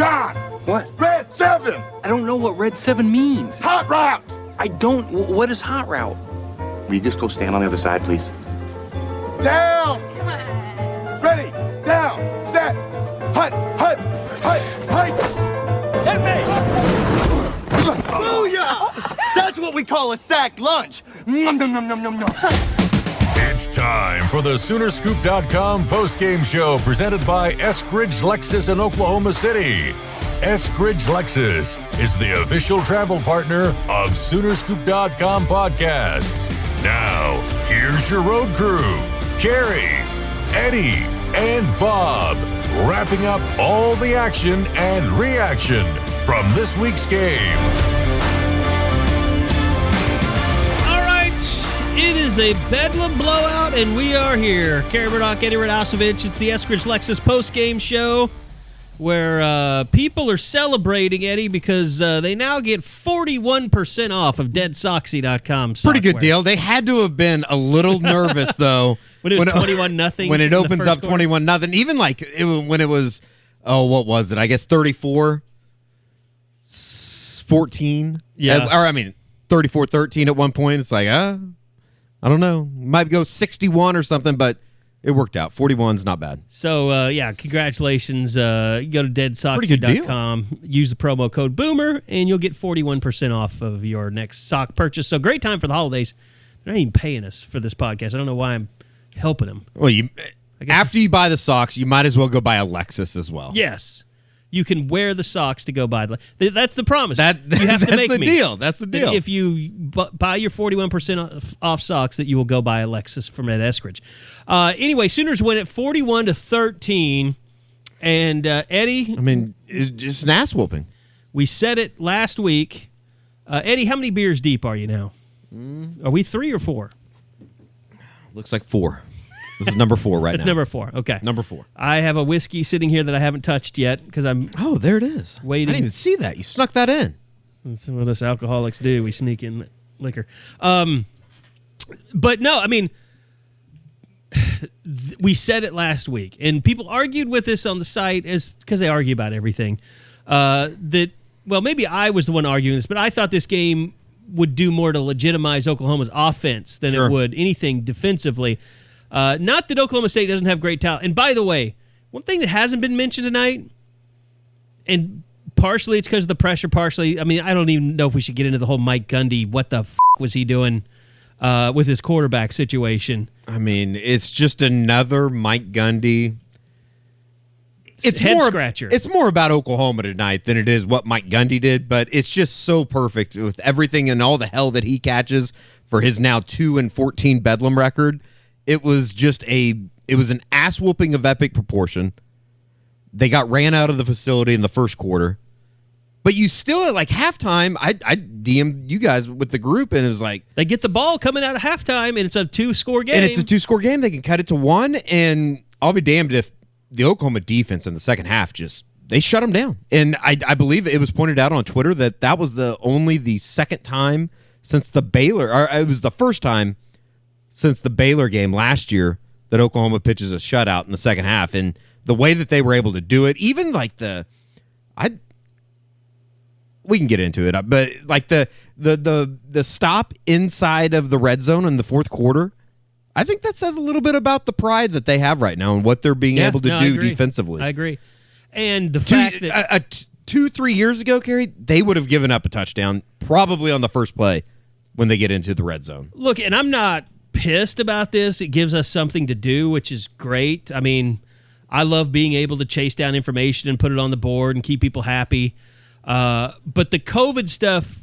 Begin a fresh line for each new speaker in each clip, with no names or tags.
John!
What?
Red 7!
I don't know what Red 7 means.
Hot route!
I don't. What is hot route? Will you just go stand on the other side, please?
Down!
Come on.
Ready! Down! Set! Hut! Hut! Hut! Hut!
Hit me! Booyah! That's what we call a sack lunch. Nom, nom, nom, nom, nom, nom.
It's time for the Soonerscoop.com postgame show presented by Eskridge Lexus in Oklahoma City. Eskridge Lexus is the official travel partner of Soonerscoop.com podcasts. Now, here's your road crew, Carey, Eddie, and Bob, wrapping up all the action and reaction from this week's game.
It is a Bedlam blowout, and we are here. Carey Murdoch, Eddie Radosevich. It's the Eskridge Lexus post-game show where people are celebrating, Eddie, because they now get 41% off of DeadSoxy.com software.
Pretty good deal. They had to have been a little nervous, though.
when it was 21-0.
When it opens up 21-0. Even like when it was, what was it? I guess 34-14.
Yeah.
Or, I mean, 34-13 at one point. It's like, I don't know. Might go 61 or something, but it worked out. 41's not bad.
So, congratulations. You go to deadsoxy.com, use the promo code BOOMER, and you'll get 41% off of your next sock purchase. So, great time for the holidays. They're not even paying us for this podcast. I don't know why I'm helping them.
Well, after you buy the socks, you might as well go buy a Lexus as well.
Yes. You can wear the socks to go buy. That's the promise. You have to
that's
make
the
me.
deal. That's the deal.
If you buy your 41% off socks, that you will go buy a Lexus from Ed Eskridge. Anyway, Sooners win at 41-13. And Eddie,
I mean, it's just an ass whooping.
We said it last week. Eddie, how many beers deep are you now? Are we 3 or 4?
Looks like 4. This is number 4 right now.
It's number 4. Okay.
Number 4.
I have a whiskey sitting here that I haven't touched yet because I'm.
Oh, there it is.
Waiting.
I didn't even see that. You snuck that in.
That's what us alcoholics do. We sneak in liquor. But no, I mean, we said it last week, and people argued with us on the site because they argue about everything. Maybe I was the one arguing this, but I thought this game would do more to legitimize Oklahoma's offense than it would anything defensively. Not that Oklahoma State doesn't have great talent. And by the way, one thing that hasn't been mentioned tonight, and partially it's because of the pressure, partially, I mean, I don't even know if we should get into the whole Mike Gundy, what the f*** was he doing with his quarterback situation.
I mean, it's just another Mike Gundy.
It's head scratcher.
It's more about Oklahoma tonight than it is what Mike Gundy did, but it's just so perfect with everything and all the hell that he catches for his now 2-14 Bedlam record. It was just an ass whooping of epic proportion. They got ran out of the facility in the first quarter. But you still, at like halftime, I DM'd you guys with the group, and it was like...
They get the ball coming out of halftime, and it's a 2-score game.
And it's a 2-score game. They can cut it to 1, and I'll be damned if the Oklahoma defense in the second half they shut them down. And I believe it was pointed out on Twitter that was only the second time since the Baylor... Or it was the first time since the Baylor game last year that Oklahoma pitches a shutout in the second half. And the way that they were able to do it, even like we can get into it, but like the stop inside of the red zone in the fourth quarter, I think that says a little bit about the pride that they have right now and what they're being able to do defensively.
I agree. And the fact that
2-3 years ago, Carey, they would have given up a touchdown probably on the first play when they get into the red zone.
Look, and I'm not pissed about this. It gives us something to do, which is great. I mean, I love being able to chase down information and put it on the board and keep people happy. But the COVID stuff,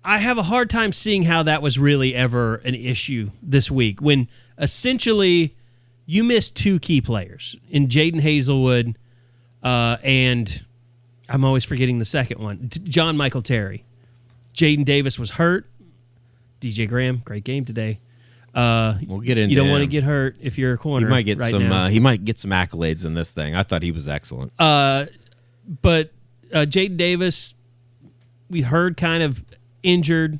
I have a hard time seeing how that was really ever an issue this week when essentially you missed 2 key players in Jaden Hazelwood and I'm always forgetting the second one, John Michael Terry. Jaden Davis was hurt. DJ Graham, great game today.
We'll get into.
You don't want to get hurt if you're a corner.
He might get
now.
He might get some accolades in this thing. I thought he was excellent.
But Jaden Davis, we heard kind of injured.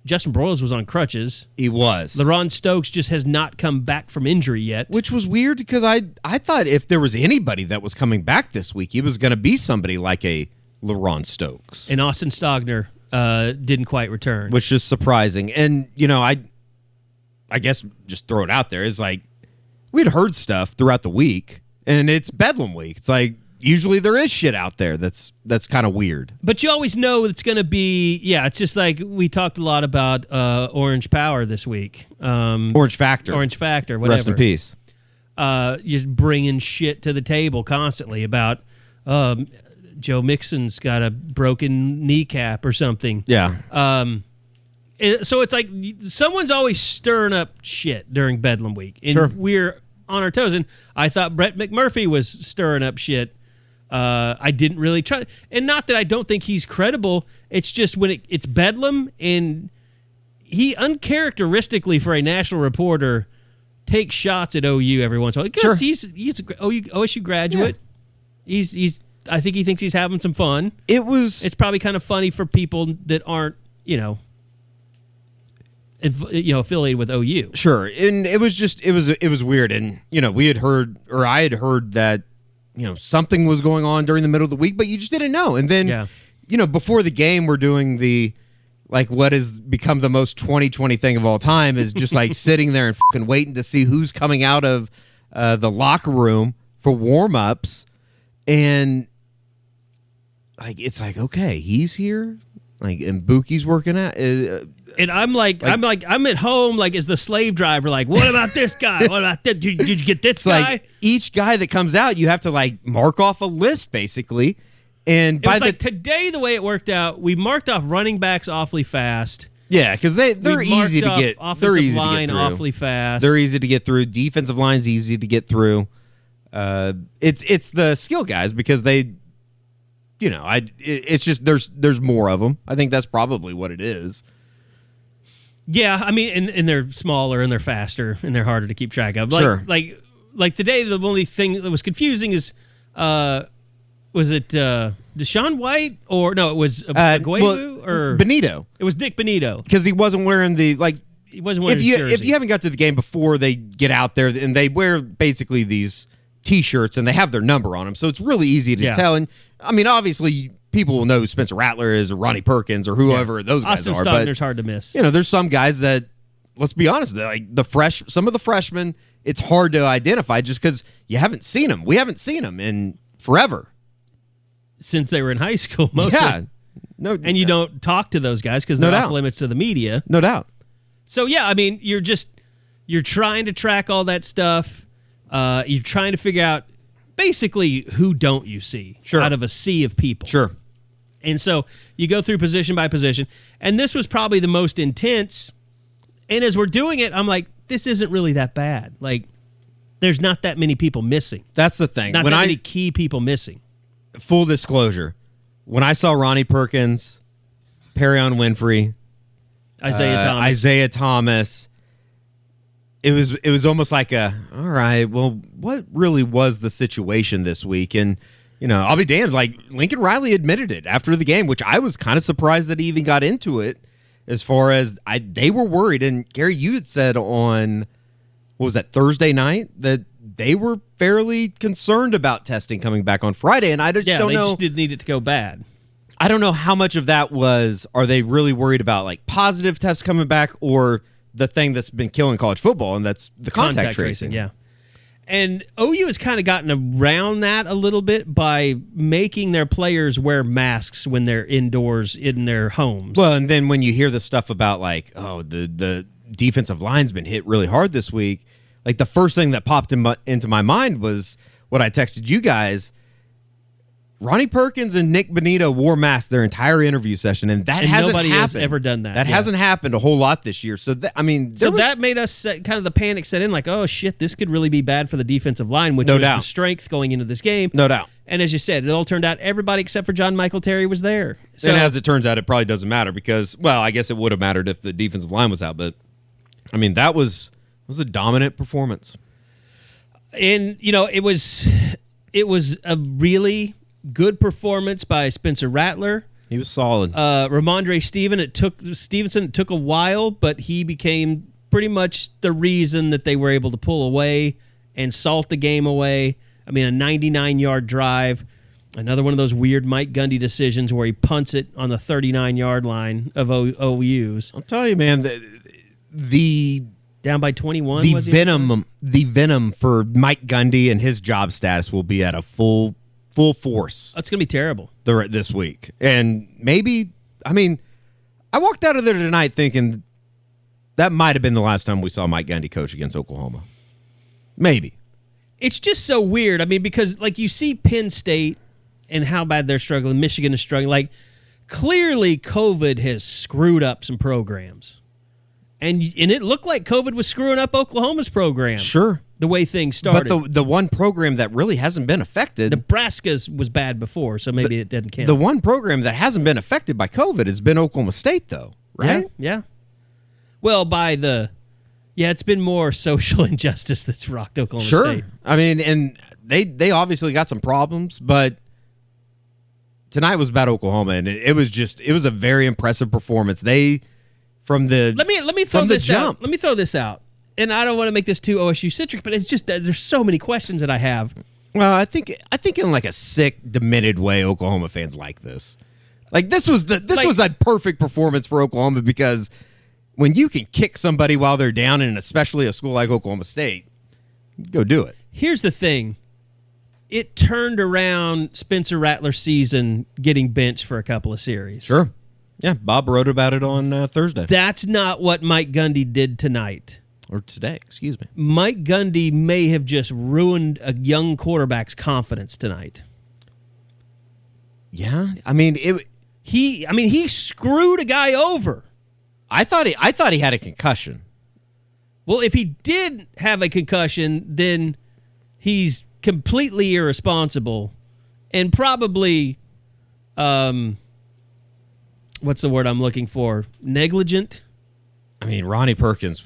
Justin Broyles was on crutches.
He was.
LaRon Stokes just has not come back from injury yet.
Which was weird because I thought if there was anybody that was coming back this week, it was going to be somebody like a LaRon Stokes.
And Austin Stogner didn't quite return.
Which is surprising. And, I guess just throw it out there. It's like we'd heard stuff throughout the week, and it's Bedlam week. It's like usually there is shit out there that's kind of weird.
But you always know it's going to be, it's just like we talked a lot about Orange Power this week.
Orange Factor.
Whatever.
Rest in peace.
Just bringing shit to the table constantly about Joe Mixon's got a broken kneecap or something.
Yeah.
So it's like someone's always stirring up shit during Bedlam week. And
Sure.
we're on our toes. And I thought Brett McMurphy was stirring up shit. I didn't really try. And not that I don't think he's credible. It's just when it's Bedlam, and he uncharacteristically for a national reporter takes shots at OU every once in a while. Because he's an OSU graduate. Yeah. I think he thinks he's having some fun. It's probably kind of funny for people that aren't, affiliated with OU. Sure.
And it was weird. And, we had heard, or I had heard that, something was going on during the middle of the week, but you just didn't know. And then, before the game, we're doing what has become the most 2020 thing of all time is just like sitting there and fucking waiting to see who's coming out of the locker room for warm-ups. And it's like, okay, he's here. And Buki's working out.
And I'm at home, as the slave driver, what about this guy? What about that? Did you get this guy?
Like each guy that comes out, you have to mark off a list basically. And
today, the way it worked out, we marked off running backs awfully fast.
Yeah, because they're easy to get.
Offensive line awfully fast.
They're easy to get through. Defensive line's easy to get through. It's the skill guys because they. It's just there's more of them. I think that's probably what it is.
Yeah, I mean, and they're smaller and they're faster and they're harder to keep track of.
Sure.
Like today, the only thing that was confusing is, was it Deshaun White or no? It was Aguayu or
Benito.
It was Nick Benito
because he wasn't wearing the
He wasn't wearing his jersey.
If you haven't got to the game before they get out there and they wear basically these T-shirts and they have their number on them, so it's really easy to tell. And I mean, obviously, people will know who Spencer Rattler is or Ronnie Perkins or whoever those guys
Austin
are.
Stogner's hard to miss.
There's some guys that, let's be honest, some of the freshmen, it's hard to identify just because you haven't seen them. We haven't seen them in forever
since they were in high school, mostly. Yeah,
no,
and you don't talk to those guys because they're off limits to the media.
No doubt.
So yeah, I mean, you're trying to track all that stuff. You're trying to figure out basically who don't you see out of a sea of people.
Sure.
And so you go through position by position. And this was probably the most intense. And as we're doing it, I'm like, this isn't really that bad. There's not that many people missing.
That's the thing.
Not that many key people missing.
Full disclosure, when I saw Ronnie Perkins, Perion Winfrey, Isaiah Thomas, it was almost like all right, well, what really was the situation this week? And, I'll be damned, Lincoln Riley admitted it after the game, which I was kind of surprised that he even got into it as far as they were worried. And, Carey, you had said on, what was that, Thursday night, that they were fairly concerned about testing coming back on Friday. And I just don't know.
They just didn't need it to go bad.
I don't know how much of that was, are they really worried about, positive tests coming back or the thing that's been killing college football, and that's the contact tracing.
Yeah. And OU has kind of gotten around that a little bit by making their players wear masks when they're indoors in their homes.
Well, and then when you hear the stuff about the defensive line's been hit really hard this week, the first thing that popped into my mind was what I texted you guys. Ronnie Perkins and Nick Benito wore masks their entire interview session, and hasn't
nobody
happened.
Has ever done that.
That hasn't happened a whole lot this year. So that
made us kind of the panic set in, oh shit, this could really be bad for the defensive line, which was the strength going into this game.
No doubt.
And as you said, it all turned out everybody except for John Michael Terry was there. So,
and as it turns out, it probably doesn't matter because, well, I guess it would have mattered if the defensive line was out, but I mean that was a dominant performance.
And it was a really good performance by Spencer Rattler.
He was solid.
Rhamondre Stevenson, it took a while, but he became pretty much the reason that they were able to pull away and salt the game away. I mean, a 99-yard drive. Another one of those weird Mike Gundy decisions where he punts it on the 39-yard line of OU's.
I'll tell you, man, the
down by 21.
The venom for Mike Gundy and his job status will be at a full force.
That's going to be terrible
this week. And maybe, I mean, I walked out of there tonight thinking that might have been the last time we saw Mike Gundy coach against Oklahoma. Maybe.
It's just so weird. I mean, because like you see Penn State and how bad they're struggling. Michigan is struggling. Like, clearly COVID has screwed up some programs. And it looked like COVID was screwing up Oklahoma's program.
Sure.
The way things started.
But the one program that really hasn't been affected.
Nebraska's was bad before, so maybe it doesn't count.
The one program that hasn't been affected by COVID has been Oklahoma State, though, right?
Yeah. Well, it's been more social injustice that's rocked Oklahoma State.
Sure. I mean, and they obviously got some problems, but tonight was about Oklahoma, and it was a very impressive performance. Let me throw this out. Let me throw this out. And I don't want to make this too OSU centric, but it's just that there's so many questions that I have. Well, I think in like a sick, demented way, Oklahoma fans like this. Like this was a perfect performance for Oklahoma, because when you can kick somebody while they're down, and especially a school like Oklahoma State, go do it.
Here's the thing. It turned around Spencer Rattler's season getting benched for a couple of series.
Sure. Yeah, Bob wrote about it on Thursday.
That's not what Mike Gundy did tonight.
Or today, excuse me.
Mike Gundy may have just ruined a young quarterback's confidence tonight.
Yeah, I mean
he screwed a guy over.
I thought he had a concussion.
Well, if he did have a concussion, then he's completely irresponsible and probably what's the word I'm looking for? Negligent.
I mean, Ronnie Perkins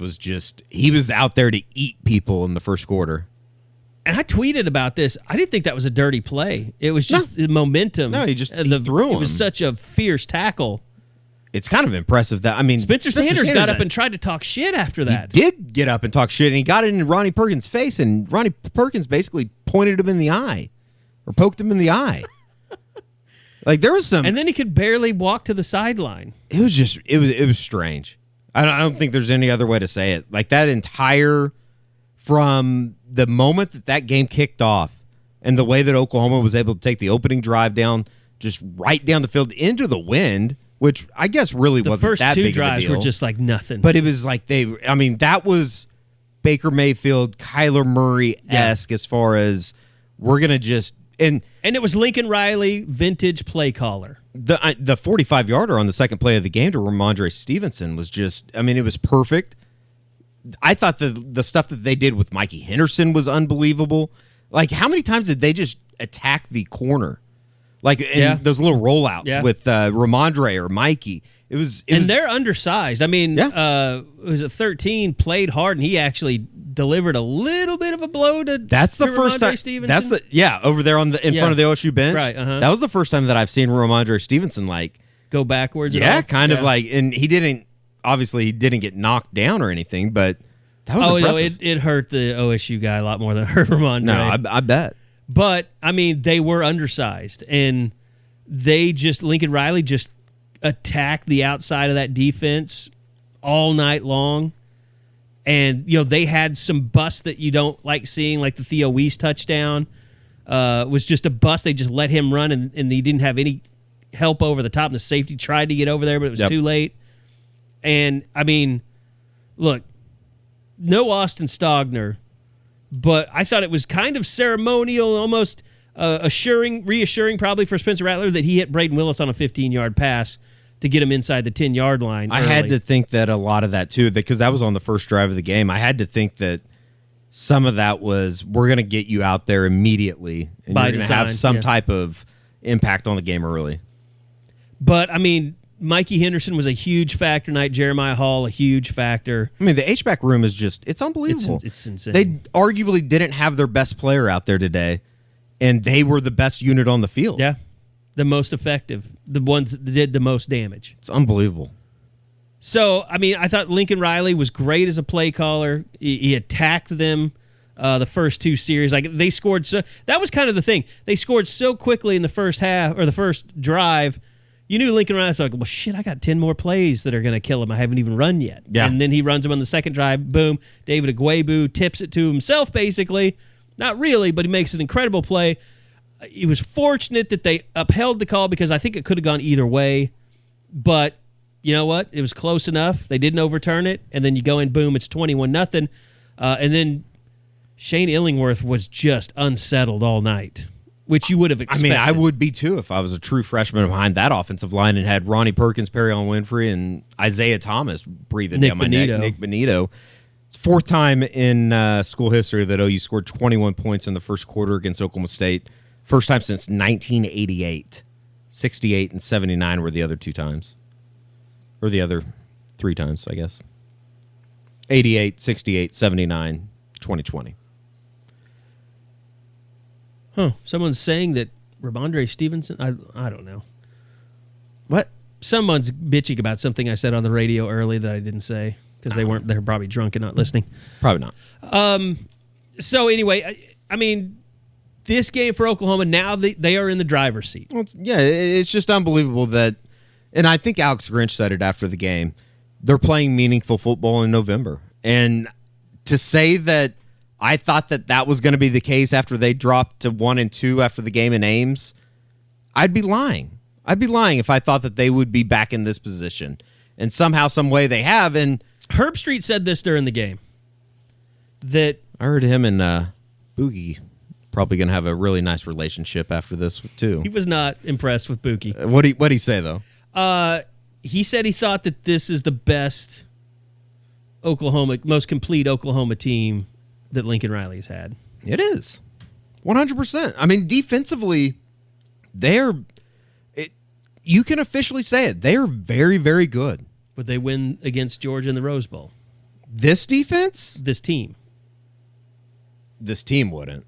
he was out there to eat people in the first quarter.
And I tweeted about this. I didn't think that was a dirty play. It was just the momentum.
No, he threw him.
It was such a fierce tackle.
It's kind of impressive that, I mean,
Spencer Sanders got up and tried to talk shit after that.
He did get up and talk shit, and he got it in Ronnie Perkins' face, and Ronnie Perkins basically pointed him in the eye or poked him in the eye. Like, there was some...
And then he could barely walk to the sideline.
It was strange. I don't think there's any other way to say it. Like, that entire... From the moment that game kicked off and the way that Oklahoma was able to take the opening drive down, just right down the field into the wind, which I guess really wasn't that big of a deal.
The first two drives were just like nothing.
But it was like that was Baker Mayfield, Kyler Murray-esque as far as we're going to just... And
it was Lincoln Riley, vintage play caller.
The 45-yarder on the second play of the game to Rhamondre Stevenson was just... I mean, it was perfect. I thought the stuff that they did with Mikey Henderson was unbelievable. Like, how many times did they just attack the corner? Like, in those little rollouts with Rhamondre or Mikey. And
they're undersized. I mean, it was a 13, played hard, and he actually delivered a little bit of a blow to
first time.
Stevenson.
Over there in front of the OSU bench.
Right,
That was the first time that I've seen Rhamondre Stevenson
go backwards.
Of like, and he didn't get knocked down or anything, but that was impressive.
No, it hurt the OSU guy a lot more than it hurt Rhamondre.
No, I bet.
But I mean, they were undersized, and Lincoln Riley just attacked the outside of that defense all night long. And, they had some busts that you don't like seeing, like the Theo Weiss touchdown was just a bust. They just let him run, and he didn't have any help over the top. And the safety tried to get over there, but it was too late. And, I mean, look, no Austin Stogner, but I thought it was kind of ceremonial, almost reassuring probably for Spencer Rattler that he hit Braden Willis on a 15-yard pass to get him inside the 10-yard line.
I had to think that a lot of that, too, because that was on the first drive of the game. I had to think that some of that was, we're going to get you out there immediately, and you're going to have some type of impact on the game early.
But, I mean, Mikey Henderson was a huge factor tonight. Jeremiah Hall, a huge factor.
I mean, the H-back room is it's unbelievable.
It's insane.
They arguably didn't have their best player out there today, and they were the best unit on the field.
Yeah. the most effective, the ones that did the most damage.
It's unbelievable.
So, I mean, I thought Lincoln Riley was great as a play caller. He attacked them the first two series. Like, they scored so... That was kind of the thing. They scored so quickly in the first half, or the first drive, you knew Lincoln Riley was like, well, shit, I got 10 more plays that are going to kill him. I haven't even run yet.
Yeah.
And then he runs them on the second drive. Boom. David Agwebu tips it to himself, basically. Not really, but he makes an incredible play. He was fortunate that they upheld the call because I think it could have gone either way. But you know what? It was close enough. They didn't overturn it. And then you go in, boom, it's 21-0. And then Shane Illingworth was just unsettled all night, which you would have expected.
I mean, I would be too if I was a true freshman behind that offensive line and had Ronnie Perkins, Perry on Winfrey, and Isaiah Thomas breathing down my neck. Nick Bonito. It's fourth time in school history that OU scored 21 points in the first quarter against Oklahoma State. First time since 1988. 68 and 79 were the other two times. Or the other three times, I guess. 88, 68, 79, 2020.
Huh. Someone's saying that Rhamondre Stevenson, I don't know.
What?
Someone's bitching about something I said on the radio early that I didn't say because they're probably drunk and not listening.
Probably not.
So anyway, I mean, this game for Oklahoma, now they are in the driver's seat.
Well, it's just unbelievable that, and I think Alex Grinch said it after the game, they're playing meaningful football in November. And to say that I thought that was going to be the case after they dropped to 1-2 after the game in Ames, I'd be lying. I'd be lying if I thought that they would be back in this position. And somehow, some way they have. And
Herb Street said this during the game. That
I heard him and Boogie probably going to have a really nice relationship after this, too.
he was not impressed with Buki.
What'd he say, though?
He said he thought that this is the best most complete Oklahoma team that Lincoln Riley's had.
It is. 100%. I mean, defensively, you can officially say it. They are very, very good.
Would they win against Georgia in the Rose Bowl?
This defense?
This team.
This team wouldn't.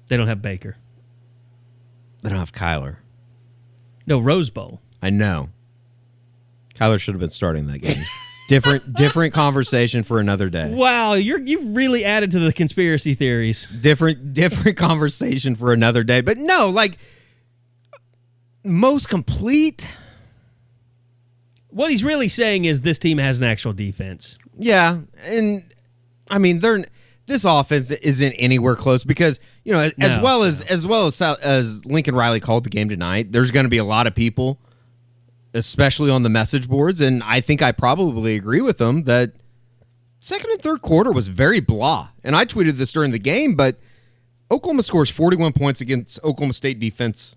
They don't have Baker.
They don't have Kyler.
No, Rose Bowl.
I know. Kyler should have been starting that game. Different conversation for another day.
Wow, you really added to the conspiracy theories.
Different conversation for another day. But no, like, most complete.
What he's really saying is this team has an actual defense.
Yeah, and I mean this offense isn't anywhere close because, you know, as well as Lincoln Riley called the game tonight, there's going to be a lot of people, especially on the message boards, and I think I probably agree with them that second and third quarter was very blah. And I tweeted this during the game, but Oklahoma scores 41 points against Oklahoma State defense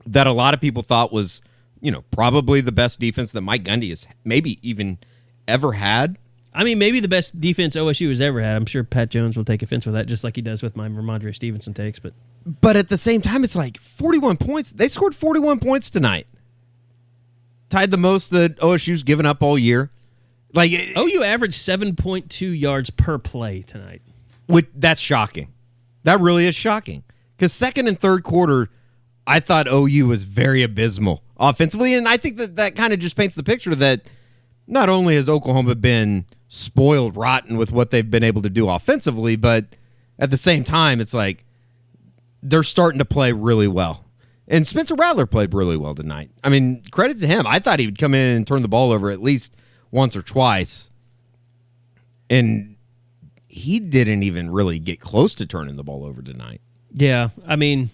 that a lot of people thought was, you know, probably the best defense that Mike Gundy has maybe even ever had.
I mean, maybe the best defense OSU has ever had. I'm sure Pat Jones will take offense with that, just like he does with my Rhamondre Stevenson takes. But
at the same time, it's like 41 points. They scored 41 points tonight. Tied the most that OSU's given up all year. Like
OU averaged 7.2 yards per play tonight.
That's shocking. That really is shocking. Because second and third quarter, I thought OU was very abysmal offensively, and I think that kind of just paints the picture that not only has Oklahoma been spoiled rotten with what they've been able to do offensively, but at the same time, it's like they're starting to play really well. And Spencer Rattler played really well tonight. I mean, credit to him. I thought he would come in and turn the ball over at least once or twice. And he didn't even really get close to turning the ball over tonight.
Yeah, I mean,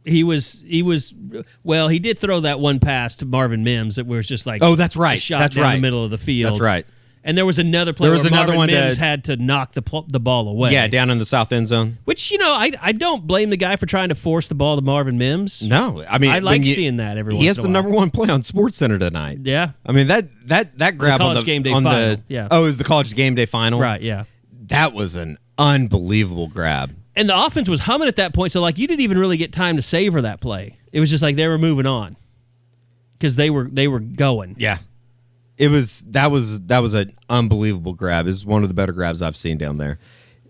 he did throw that one pass to Marvin Mims that was just like,
oh, that's right.
A shot
that's
down
right.
the middle of the field.
That's right.
And there was another play where Marvin Mims had to knock the ball away.
Yeah, down in the south end zone.
Which, you know, I don't blame the guy for trying to force the ball to Marvin Mims.
No, I mean,
I like seeing that every once in a while.
He has the number one play on SportsCenter tonight.
Yeah.
I mean, that grab
on the game day final. Yeah.
Oh, it was the college game day final?
Right, yeah.
That was an unbelievable grab.
And the offense was humming at that point, so like you didn't even really get time to savor that play. It was just like they were moving on because they were going.
Yeah. That was an unbelievable grab. It's one of the better grabs I've seen down there.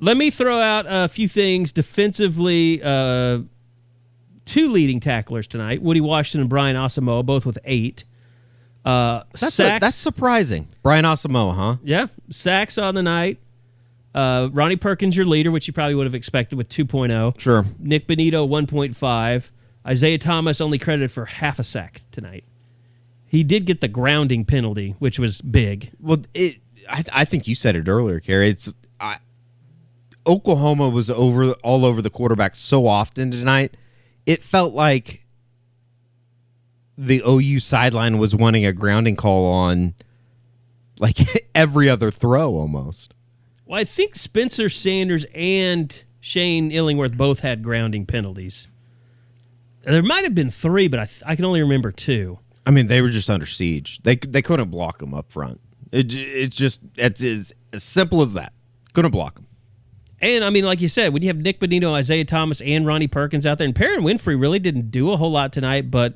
Let me throw out a few things defensively. two leading tacklers tonight, Woody Washington and Brian Asamoah, both with 8. Sacks.
That's surprising. Brian Asamoah, huh?
Yeah, sacks on the night. Ronnie Perkins, your leader, which you probably would have expected with 2.0.
Sure.
Nick Benito, 1.5. Isaiah Thomas only credited for half a sack tonight. He did get the grounding penalty, which was big.
Well, I think you said it earlier, Carey. Oklahoma was all over the quarterback so often tonight. It felt like the OU sideline was wanting a grounding call on like every other throw almost.
Well, I think Spencer Sanders and Shane Illingworth both had grounding penalties. There might have been 3, but I can only remember 2.
I mean, they were just under siege. They couldn't block them up front. It's as simple as that. Couldn't block them.
And, I mean, like you said, when you have Nick Benito, Isaiah Thomas, and Ronnie Perkins out there, and Perrin Winfrey really didn't do a whole lot tonight, but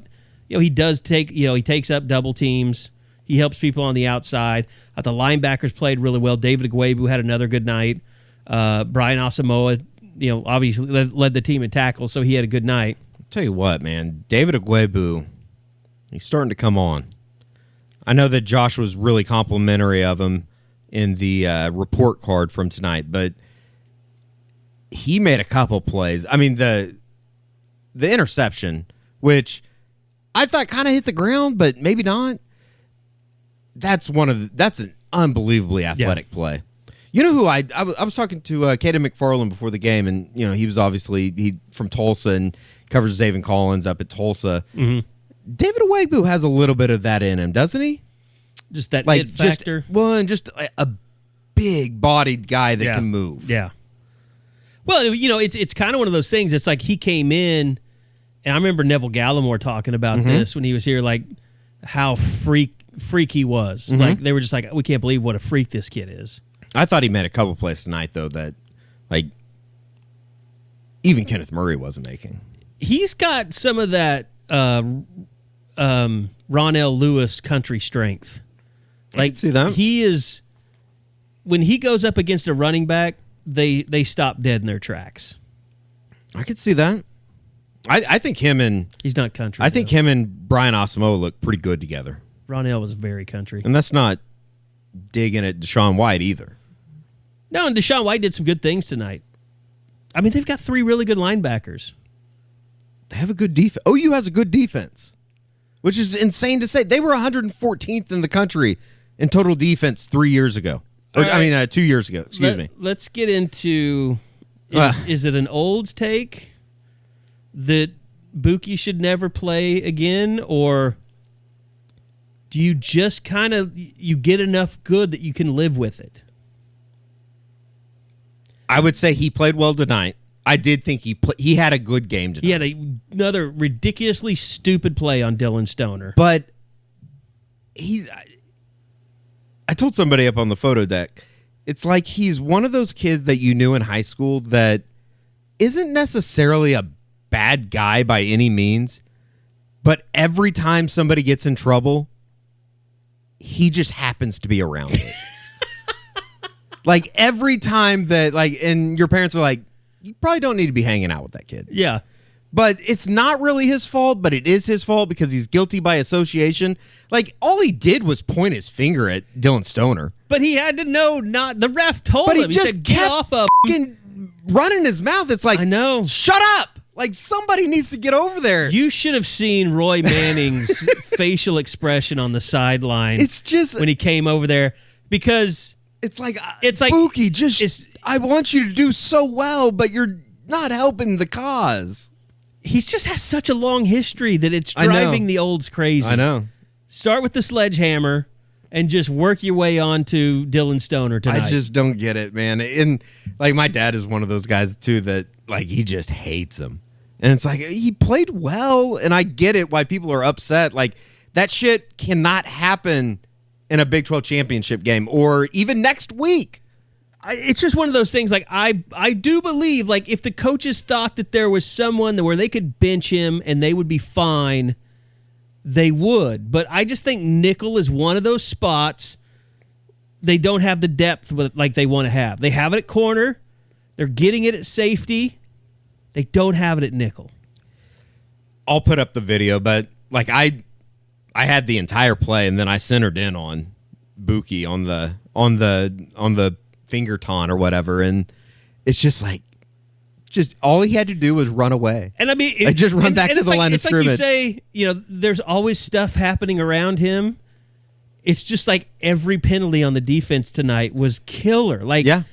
he takes up double teams. He helps people on the outside. The linebackers played really well. David Agwebu had another good night. Brian Asamoah, obviously led the team in tackles, so he had a good night.
I'll tell you what, man. David Agwebu, he's starting to come on. I know that Josh was really complimentary of him in the report card from tonight, but he made a couple plays. I mean, the interception, which I thought kind of hit the ground, but maybe not. That's an unbelievably athletic play. You know who I was talking to Caden McFarland before the game, and he was obviously from Tulsa and covers Zaven Collins up at Tulsa.
Mm-hmm.
David Agwebu has a little bit of that in him, doesn't he?
Just that it factor.
And just a big-bodied guy that can move.
Yeah. Well, it's kind of one of those things. It's like he came in, and I remember Neville Gallimore talking about this when he was here, like how freak he was. Mm-hmm. Like they were just like, we can't believe what a freak this kid is.
I thought he made a couple plays tonight, though, that like even Kenneth Murray wasn't making. He's
got some of that Ronell Lewis country strength. Like,
I can see that.
He is, when he goes up against a running back, they stop dead in their tracks.
I could see that. I think him and
he's not country.
I think him and Brian Asamoah look pretty good together.
Ronell was very country,
and that's not digging at Deshaun White either.
No, and Deshaun White did some good things tonight. I mean, they've got 3 really good linebackers.
They have a good defense. OU has a good defense, which is insane to say. They were 114th in the country in total defense 3 years ago. Or, right. I mean, 2 years ago. Excuse me.
Let's get into, is it an Olds take that Buki should never play again, or do you just kind of, you get enough good that you can live with it?
I would say he played well tonight. I did think he had a good game tonight.
He had another ridiculously stupid play on Dylan Stoner.
But I told somebody up on the photo deck, it's like he's one of those kids that you knew in high school that isn't necessarily a bad guy by any means, but every time somebody gets in trouble, he just happens to be around it. Like every time that, and your parents are like, you probably don't need to be hanging out with that kid.
Yeah.
But it's not really his fault, but it is his fault because he's guilty by association. Like, all he did was point his finger at Dylan Stoner.
But he had to know not. The ref told him.
But he just
said, get off of
running his mouth. It's like,
I know.
Shut up. Like, somebody needs to get over there.
You should have seen Roy Manning's facial expression on the sideline.
It's just
when he came over there, because
it's like
Buki,
I want you to do so well, but you're not helping the cause.
He just has such a long history that it's driving the Olds crazy.
I know.
Start with the sledgehammer and just work your way on to Dylan Stoner tonight.
I just don't get it, man. And like my dad is one of those guys too that like he just hates him. And it's like he played well, and I get it why people are upset. Like that shit cannot happen in a Big 12 championship game or even next week.
It's just one of those things. Like I do believe, like if the coaches thought that there was someone where they could bench him and they would be fine, they would. But I just think nickel is one of those spots. They don't have the depth like they want to have. They have it at corner. They're getting it at safety. They don't have it at nickel.
I'll put up the video, but like I had the entire play, and then I centered in on Buki on the finger taunt or whatever, and it's just like, just all he had to do was run away.
And I mean,
just run back to the line of scrimmage.
It's like you say, there's always stuff happening around him. It's just like every penalty on the defense tonight was killer. Like,
yeah.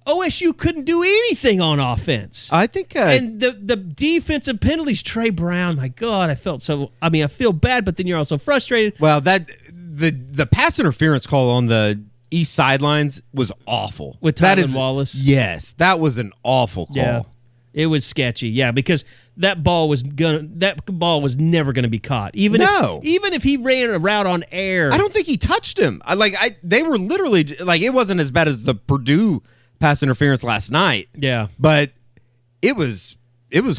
OSU couldn't do anything on offense.
I think,
and the defensive penalties, Trey Brown. My God, I feel bad, but then you're also frustrated.
Well, the pass interference call on the east sidelines was awful
With Tylan Wallace.
Yes, that was an awful call.
Yeah, it was sketchy. Yeah, because that ball was never gonna be caught. Even if he ran a route on air,
I don't think he touched him. They were literally like, it wasn't as bad as the Purdue pass interference last night.
Yeah,
but it was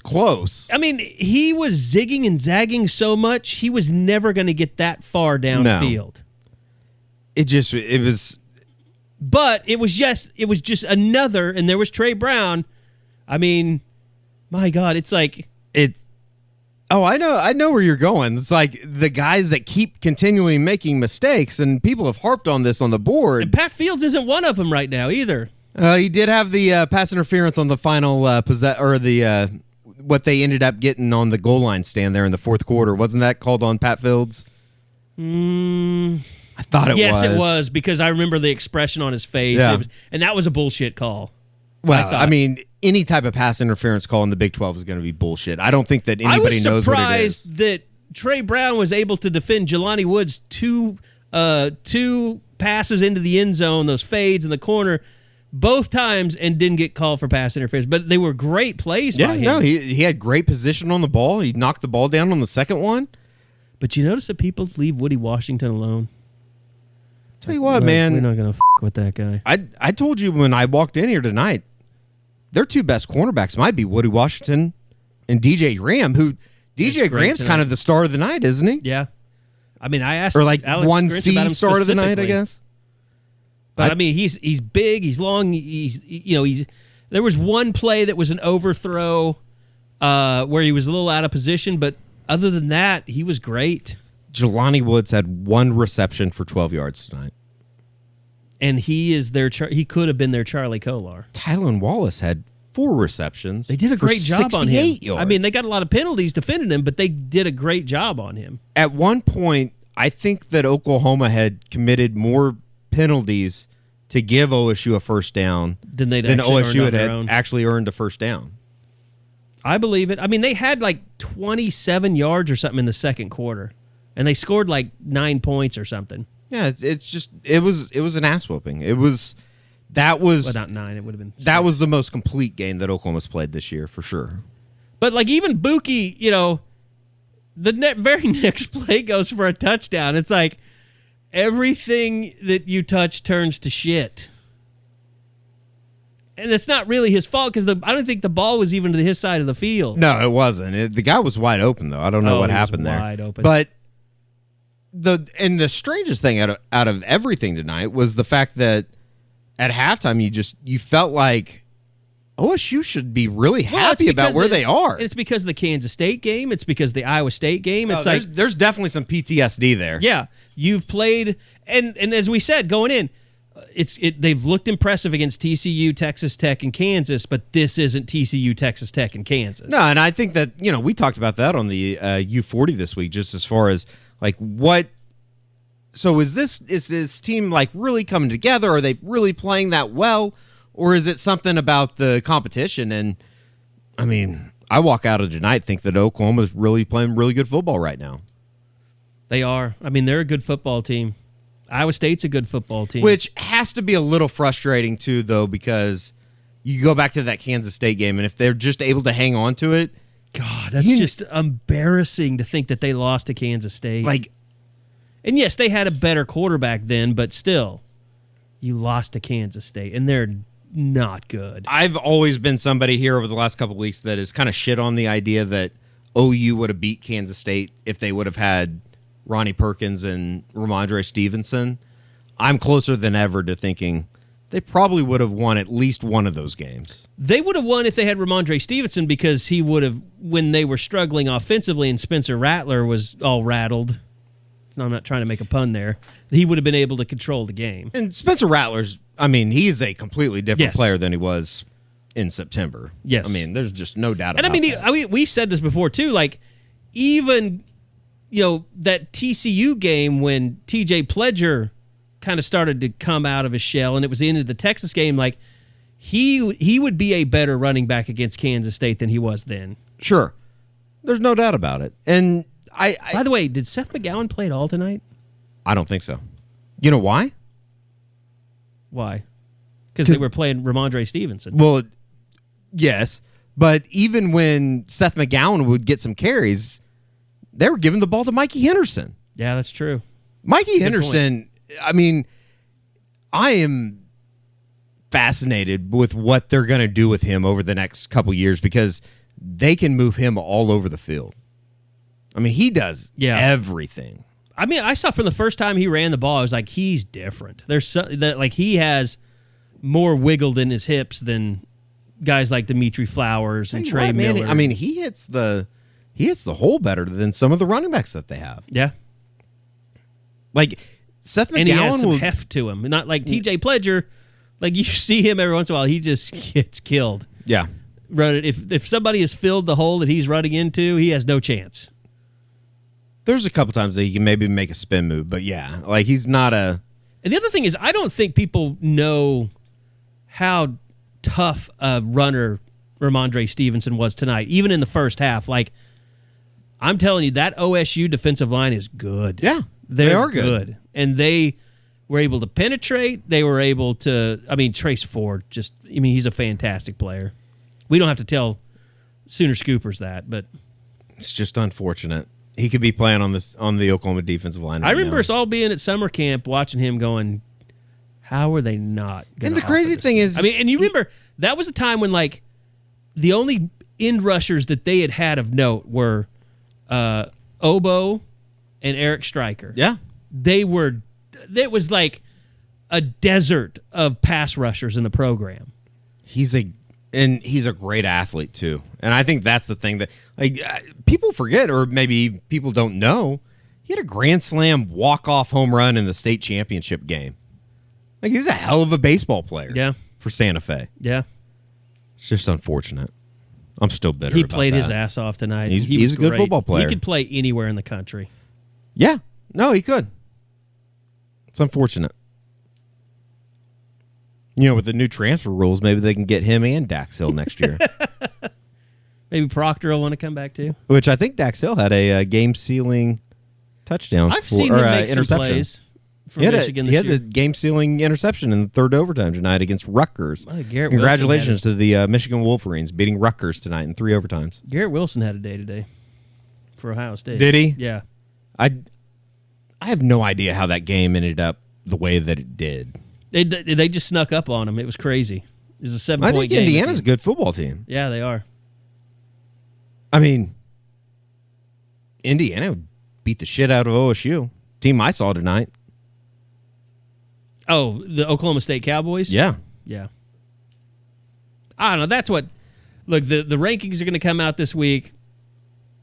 close.
I mean, he was zigging and zagging so much, he was never going to get that far downfield. But it was just another, and there was Trey Brown. I mean, my God, it's like
it. Oh, I know where you're going. It's like the guys that keep continually making mistakes, and people have harped on this on the board.
And Pat Fields isn't one of them right now either.
He did have the pass interference on the final what they ended up getting on the goal line stand there in the fourth quarter. Wasn't that called on Pat Fields? I thought it was.
Yes, it was, because I remember the expression on his face.
Yeah.
And that was a bullshit call.
Well, I mean, any type of pass interference call in the Big 12 is going to be bullshit. I don't think that anybody knows what it is.
I was surprised that Trey Brown was able to defend Jelani Woods two passes into the end zone, those fades in the corner, both times, and didn't get called for pass interference. But they were great plays by him.
Yeah, no, he had great position on the ball. He knocked the ball down on the second one.
But you notice that people leave Woody Washington alone?
Tell you what, man.
We're not going to with that guy.
I told you when I walked in here tonight, their two best cornerbacks might be Woody Washington and DJ Graham, who DJ Graham's kind of the star of the night, isn't he?
Yeah. I mean, I asked
or like
Alex
one
Grinch
C
about him
star of the night, I guess.
But I mean, he's big, he's long, there was one play that was an overthrow where he was a little out of position, but other than that, he was great.
Jelani Woods had one reception for 12 yards tonight.
And he could have been their Charlie Kolar.
Tylan Wallace had 4 receptions.
They did a great job on him.
Yards.
I mean, they got a lot of penalties defending him, but they did a great job on him.
At one point, I think that Oklahoma had committed more penalties to give OSU a first down than OSU had actually earned a first down.
I believe it. I mean, they had like 27 yards or something in the second quarter, and they scored like 9 points or something.
Yeah, it was an ass whooping. That was
without 9, it would have been 6.
That was the most complete game that Oklahoma's played this year for sure.
But like even Buki, the very next play goes for a touchdown. It's like everything that you touch turns to shit. And it's not really his fault because I don't think the ball was even to his side of the field.
No, it wasn't. The guy was wide open though. I don't know what happened there.
Wide open.
But the strangest thing out of everything tonight was the fact that at halftime you felt like OSU should be really happy about where they are.
It's because of the Kansas State game. It's because of the Iowa State game. It's
there's definitely some PTSD there.
Yeah, you've played, and as we said going in, they've looked impressive against TCU, Texas Tech, and Kansas, but this isn't TCU, Texas Tech, and Kansas.
No, and I think that we talked about that on the U40 this week, just as far as like what. So is this team like really coming together? Are they really playing that well? Or is it something about the competition? And, I mean, I walk out of tonight think that Oklahoma's really playing really good football right now.
They are. I mean, they're a good football team. Iowa State's a good football team.
Which has to be a little frustrating, too, though, because you go back to that Kansas State game, and if they're just able to hang on to it.
God, that's just embarrassing to think that they lost to Kansas State. And, yes, they had a better quarterback then, but still, you lost to Kansas State, and they're not good.
I've always been somebody here over the last couple of weeks that has kind of shit on the idea that OU would have beat Kansas State if they would have had Ronnie Perkins and Rhamondre Stevenson. I'm closer than ever to thinking they probably would have won at least one of those games.
They would have won if they had Rhamondre Stevenson, because he would have, when they were struggling offensively and Spencer Rattler was all rattled. No, I'm not trying to make a pun there. He would have been able to control the game.
And Spencer Rattler's, he's a completely different
Yes.
player than he was in September.
Yes.
There's just no doubt about
And
that.
we've said this before too, like even, that TCU game when TJ Pledger kind of started to come out of his shell, and it was the end of the Texas game, like he would be a better running back against Kansas State than he was then.
Sure. There's no doubt about it. And
By the way, did Seth McGowan play at all tonight?
I don't think so. You know why?
Why? Because they were playing Rhamondre Stevenson.
Well, yes. But even when Seth McGowan would get some carries, they were giving the ball to Mikey Henderson.
Yeah, that's true.
Mikey Henderson, I am fascinated with what they're going to do with him over the next couple years, because they can move him all over the field. He does everything.
I saw from the first time he ran the ball, I was like, he's different. He has more wiggled in his hips than guys like Dimitri Flowers and Trey Miller.
He hits the hole better than some of the running backs that they have.
Yeah.
Like Seth McGowan
And he has some heft to him. Not like TJ Pledger. Like, you see him every once in a while, he just gets killed.
Yeah.
If somebody has filled the hole that he's running into, he has no chance.
There's a couple times that he can maybe make a spin move, but yeah, like he's not a...
And the other thing is, I don't think people know how tough a runner Rhamondre Stevenson was tonight, even in the first half. Like, I'm telling you, that OSU defensive line is good.
Yeah,
they
are good.
And they were able to penetrate. They were able to, Trace Ford, he's a fantastic player. We don't have to tell Sooner Scoopers that, but...
It's just unfortunate. He could be playing on the Oklahoma defensive line right
I remember
now.
us all being at summer camp watching him going, how are they not going to
And the crazy thing is...
and you remember, that was a time when, like, the only end rushers that they had of note were Obo and Eric Stryker.
Yeah.
It was like a desert of pass rushers in the program.
He's a great athlete too, and I think that's the thing that people forget, or maybe people don't know. He had a grand slam walk-off home run in the state championship game. Like, he's a hell of a baseball player.
Yeah.
For Santa Fe.
Yeah,
It's just unfortunate. I'm still bitter.
he
about
played
that.
his ass off tonight.
He's
He was
a good
great.
football player.
He could play anywhere in the country.
Yeah, no, he could. It's unfortunate. With the new transfer rules, maybe they can get him and Dax Hill next year.
Maybe Proctor will want to come back too.
Which I think Dax Hill had a game-sealing touchdown.
I've seen him make some
interception.
plays for
He had,
Michigan
he
this
had
year.
the game-sealing interception in the third overtime tonight against Rutgers.
Garrett
Congratulations to the Michigan Wolverines beating Rutgers tonight in 3 overtimes.
Garrett Wilson had a day today for Ohio State.
Did he?
Yeah.
I have no idea how that game ended up the way that it did.
They just snuck up on him. It was crazy. It was a 7-point
I think
game.
Indiana's a good football team.
Yeah, they are.
Indiana beat the shit out of OSU. Team I saw tonight.
Oh, the Oklahoma State Cowboys?
Yeah.
Yeah. I don't know. That's what... Look, the rankings are going to come out this week.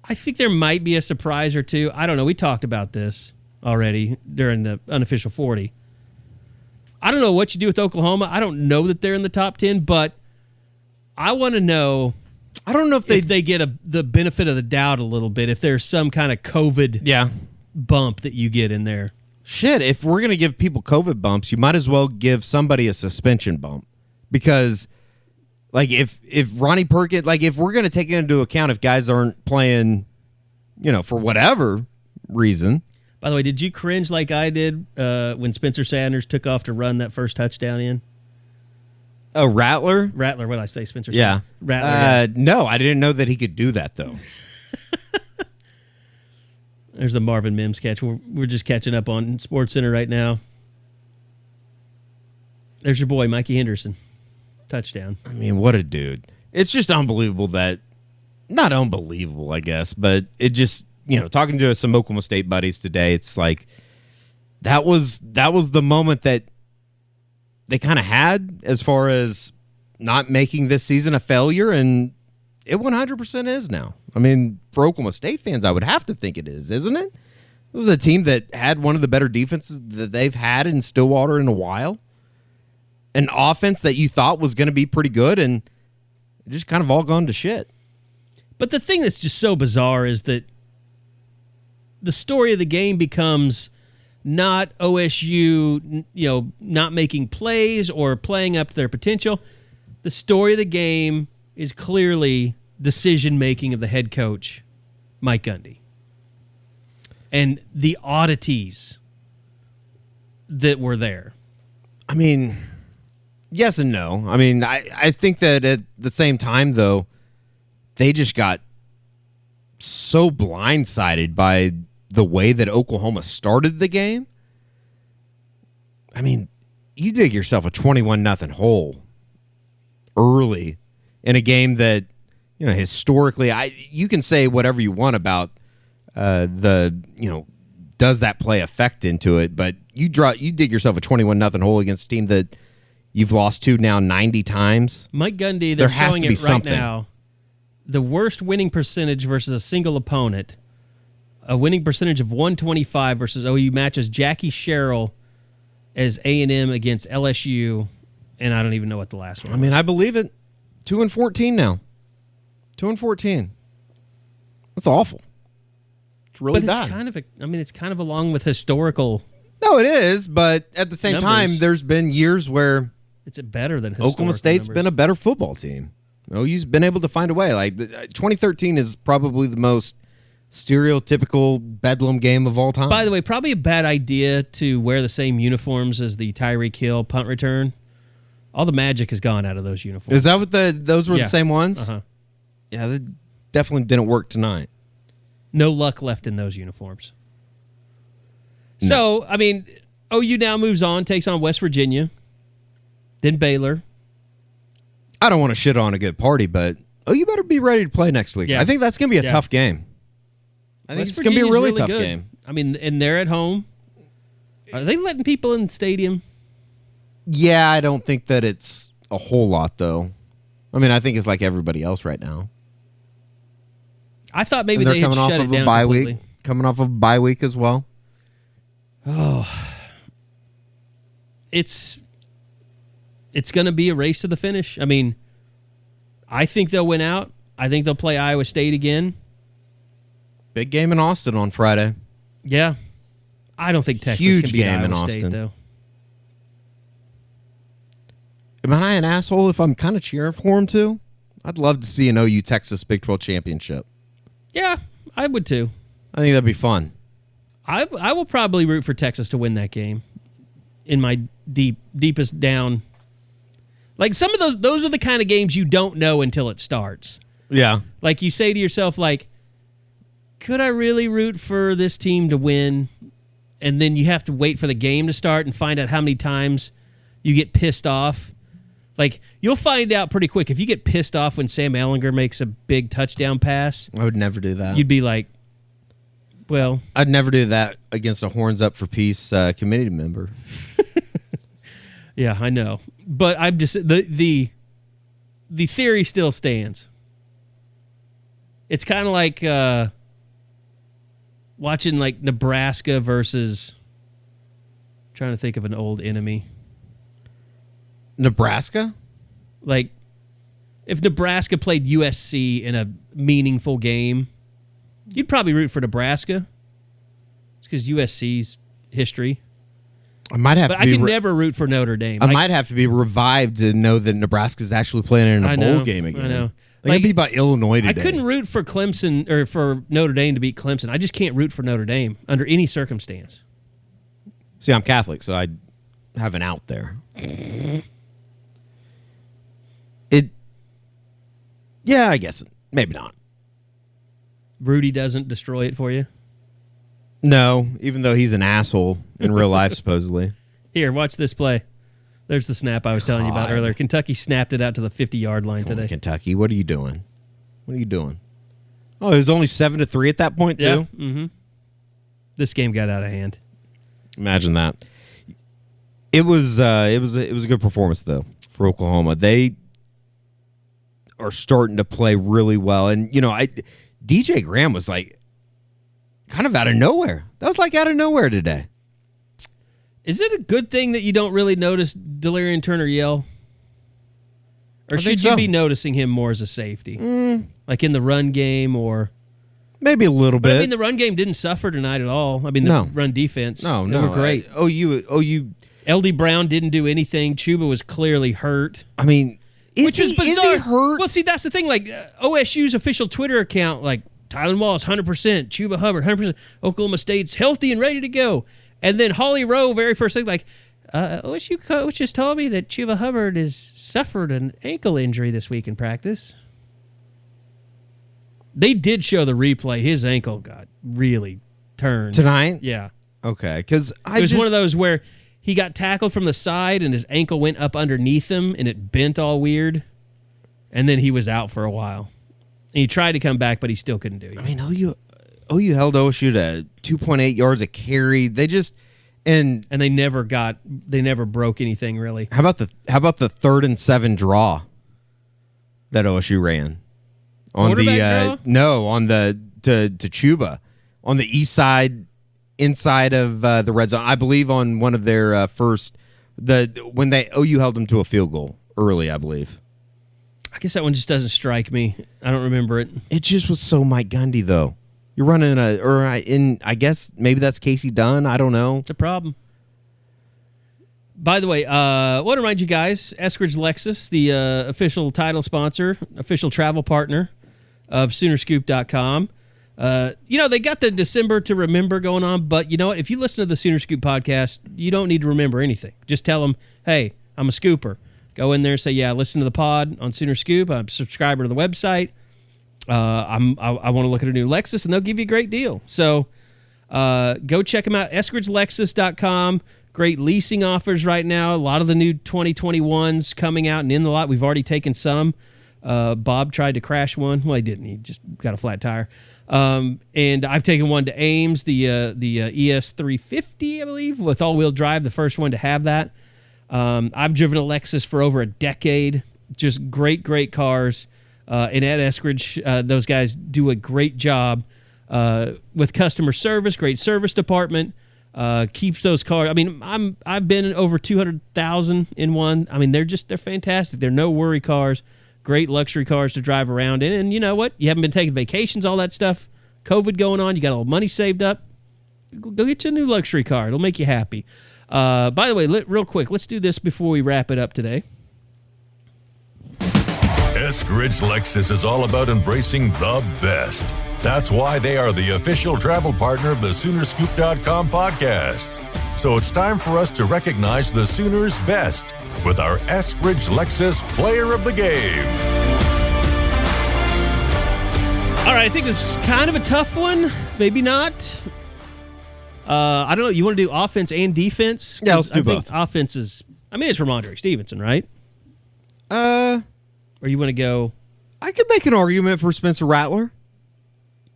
I think there might be a surprise or two. I don't know. We talked about this already during the unofficial 40. I don't know what you do with Oklahoma. I don't know that they're in the top 10, but I want to know...
I don't know if
they get the benefit of the doubt a little bit, if there's some kind of COVID bump that you get in there.
Shit, if we're going to give people COVID bumps, you might as well give somebody a suspension bump. Because, if Ronnie Perkins, if we're going to take into account if guys aren't playing, for whatever reason.
By the way, did you cringe like I did when Spencer Sanders took off to run that first touchdown in?
Oh, Rattler?
Rattler, what did I say? Spencer
Yeah.
Sanders? Rattler.
No, I didn't know that he could do that, though.
There's the Marvin Mims sketch. We're just catching up on SportsCenter right now. There's your boy, Mikey Henderson. Touchdown.
What a dude. It's just unbelievable that... Not unbelievable, I guess, but it just... talking to some Oklahoma State buddies today, it's like... That was the moment that they kind of had as far as not making this season a failure, and it 100% is now. I mean, for Oklahoma State fans, I would have to think it is, isn't it? This is a team that had one of the better defenses that they've had in Stillwater in a while. An offense that you thought was going to be pretty good, and it just kind of all gone to shit.
But the thing that's just so bizarre is that the story of the game becomes not OSU, not making plays or playing up to their potential. The story of the game is clearly decision-making of the head coach, Mike Gundy. And the oddities that were there.
I mean, yes and no. I mean, I think that at the same time, though, they just got so blindsided by the way that Oklahoma started the game. I mean, you dig yourself a 21-0 hole early in a game that, historically, you can say whatever you want about does that play affect into it, but you dig yourself a 21-0 hole against a team that you've lost to now 90 times.
Mike Gundy,
there
they're
has
showing
to be
it right
something.
now. The worst winning percentage versus a single opponent, a winning percentage of 125 versus OU matches Jackie Sherrill as A&M against LSU, and I don't even know what the last one was.
I mean, I believe it. 2-14 now. 2-14. That's awful. It's really bad.
It's kind of along with historical.
No, it is, but at the same time,
numbers.
there's been years where
It's better than historical
Oklahoma State's
numbers.
been a better football team. OU's been able to find a way. Like 2013 is probably the most stereotypical Bedlam game of all time.
By the way, probably a bad idea to wear the same uniforms as the Tyreek Hill punt return. All the magic has gone out of those uniforms.
Is that what those were
Yeah.
the same ones?
Uh-huh.
Yeah, that definitely didn't work tonight.
No luck left in those uniforms. So, I mean, OU now moves on, takes on West Virginia, then Baylor.
I don't want to shit on a good party, but you better be ready to play next week.
Yeah.
I think that's going to be a
Yeah.
tough game. I think
West
it's going to be a
Virginia's
really tough
good.
game.
I mean, and they're at home. Are they letting people in the stadium?
Yeah, I don't think that it's a whole lot, though. I mean, I think it's like everybody else right now.
I thought maybe
And they're
they had
coming off
shut
of
it
a
down
bye
completely.
week. Coming off of a bye week as well.
It's going to be a race to the finish. I mean, I think they'll win out. I think they'll play Iowa State again.
Big game in Austin on Friday.
Yeah. I don't think Texas
Huge
can beat
game
Iowa
in
State,
Austin.
though.
Am I an asshole if I'm kind of cheering for him, too? I'd love to see an OU Texas Big 12 championship.
Yeah, I would too.
I think that'd be fun.
I will probably root for Texas to win that game in my deepest down. Like some of those are the kind of games you don't know until it starts.
Yeah.
Like you say to yourself, like, could I really root for this team to win? And then you have to wait for the game to start and find out how many times you get pissed off. Like, you'll find out pretty quick. If you get pissed off when Sam Ehlinger makes a big touchdown pass,
I would never do that.
you'd be like, well,
I'd never do that against a Horns Up for Peace committee member.
yeah, I know. But I'm just the theory still stands. It's kind of like watching like Nebraska versus trying to think of an old enemy.
Nebraska?
Like if Nebraska played USC in a meaningful game, you'd probably root for Nebraska. It's because USC's history.
I might have
But
to
I
be
can never root for Notre Dame.
I might have to be revived to know that Nebraska's actually playing in a
I
bowl
know,
game again.
I know.
Like, it'd be by Illinois today.
I couldn't root for Clemson or for Notre Dame to beat Clemson. I just can't root for Notre Dame under any circumstance.
See, I'm Catholic, so I have an out there. Yeah, I guess maybe not.
Rudy doesn't destroy it for you.
No, even though he's an asshole in real life, supposedly.
Here, watch this play. There's the snap I was telling you about
God.
earlier. Kentucky snapped it out to the 50-yard line
Come on,
today.
Kentucky, what are you doing? What are you doing? Oh, it was only 7-3 at that point, too?
Yeah. Mm-hmm. This game got out of hand.
Imagine that. It was a good performance though for Oklahoma. They are starting to play really well, and DJ Graham was like kind of out of nowhere. That was like out of nowhere today.
Is it a good thing that you don't really notice Delarian Turner yell? Or should you be noticing him more as a safety? Like in the run game or...
Maybe a little bit.
I mean, the run game didn't suffer tonight at all. I mean, the run defense.
No.
They were great.
OU...
LD Brown didn't do anything. Chuba was clearly hurt.
I mean,
which is bizarre.
Is he hurt?
Well, see, that's the thing. Like, OSU's official Twitter account, like, Tylan Wallace, 100%. Chuba Hubbard, 100%. Oklahoma State's healthy and ready to go. And then Holly Rowe, very first thing, like, OSU coach just told me that Chuba Hubbard has suffered an ankle injury this week in practice. They did show the replay. His ankle got really turned.
Tonight?
Yeah.
Okay, because
it was one of those where he got tackled from the side and his ankle went up underneath him and it bent all weird. And then he was out for a while. And he tried to come back, but he still couldn't do it.
I mean, OU held OSU to 2.8 yards a carry. They just and
they never broke anything really.
How about the 3rd and 7 draw that OSU ran on the
draw?
On the to Chuba on the east side inside of the red zone. I believe on one of their when OU held them to a field goal early, I believe.
I guess that one just doesn't strike me. I don't remember it.
It just was so Mike Gundy though. You're running I guess maybe that's Casey Dunn. I don't know.
It's a problem. By the way, I want to remind you guys, Eskridge Lexus, the official title sponsor, official travel partner of Soonerscoop.com. They got the December to remember going on, but you know what? If you listen to the Sooner Scoop podcast, you don't need to remember anything. Just tell them, hey, I'm a scooper. Go in there and say, yeah, listen to the pod on Sooner Scoop. I'm a subscriber to the website. I want to look at a new Lexus, and they'll give you a great deal. So go check them out, EskridgeLexus.com. Great leasing offers right now. A lot of the new 2021s coming out and in the lot. We've already taken some. Bob tried to crash one. Well, he didn't. He just got a flat tire. And I've taken one to Ames, the ES350, I believe, with all-wheel drive, the first one to have that. I've driven a Lexus for over a decade. Just great, great cars. And at Eskridge, those guys do a great job with customer service, great service department. Keeps those cars. I mean, I've been in over 200,000 in one. I mean, they're fantastic. They're no worry cars, great luxury cars to drive around in. And you know what? You haven't been taking vacations, all that stuff. COVID going on. You got a little money saved up. Go get you a new luxury car. It'll make you happy. By the way, real quick, let's do this before we wrap it up today.
Eskridge Lexus is all about embracing the best. That's why they are the official travel partner of the Soonerscoop.com podcasts. So it's time for us to recognize the Sooners' best with our Eskridge Lexus Player of the Game.
All right, I think this is kind of a tough one. Maybe not. I don't know. You want to do offense and defense?
Yeah, let's do both.
Offense is, it's Rhamondre Stevenson, right? Or you want to go?
I could make an argument for Spencer Rattler.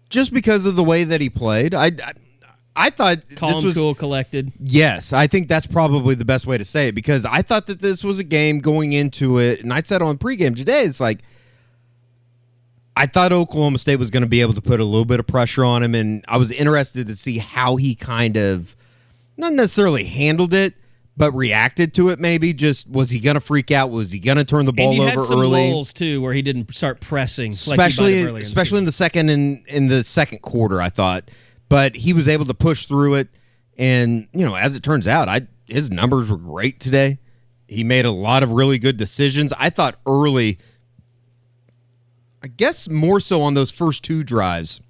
Just because of the way that he played. I thought
calm, cool, collected.
Yes, I think that's probably the best way to say it, because I thought that this was a game going into it, and I said on pregame today, it's like, I thought Oklahoma State was going to be able to put a little bit of pressure on him, and I was interested to see how he kind of, not necessarily handled it, but reacted to it maybe. Just, was he going to freak out? Was he going to turn the ball over early?
And you had some lulls, too, where he didn't start pressing.
Especially in the second quarter, I thought. But he was able to push through it. And, as it turns out, his numbers were great today. He made a lot of really good decisions. I thought early, I guess more so on those first two drives,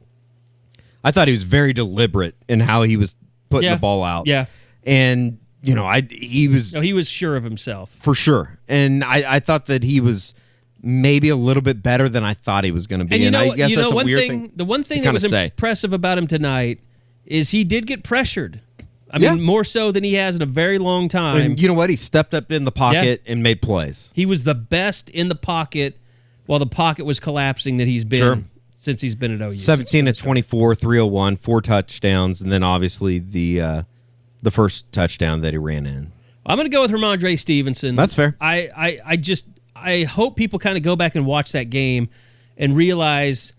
I thought he was very deliberate in how he was putting the ball out.
Yeah.
And he was
sure of himself
for sure, and I thought that he was maybe a little bit better than I thought he was going to be.
And
I guess that's a weird thing.
The one thing that was impressive about him tonight is he did get pressured. I mean, more so than he has in a very long time.
And you know what? He stepped up in the pocket and made plays.
He was the best in the pocket while the pocket was collapsing that he's been since he's been at OU.
17 of 24, 301, 4 touchdowns, and then obviously the first touchdown that he ran in.
I'm going to go with Rhamondre Stevenson.
That's fair.
I hope people kind of go back and watch that game and realize,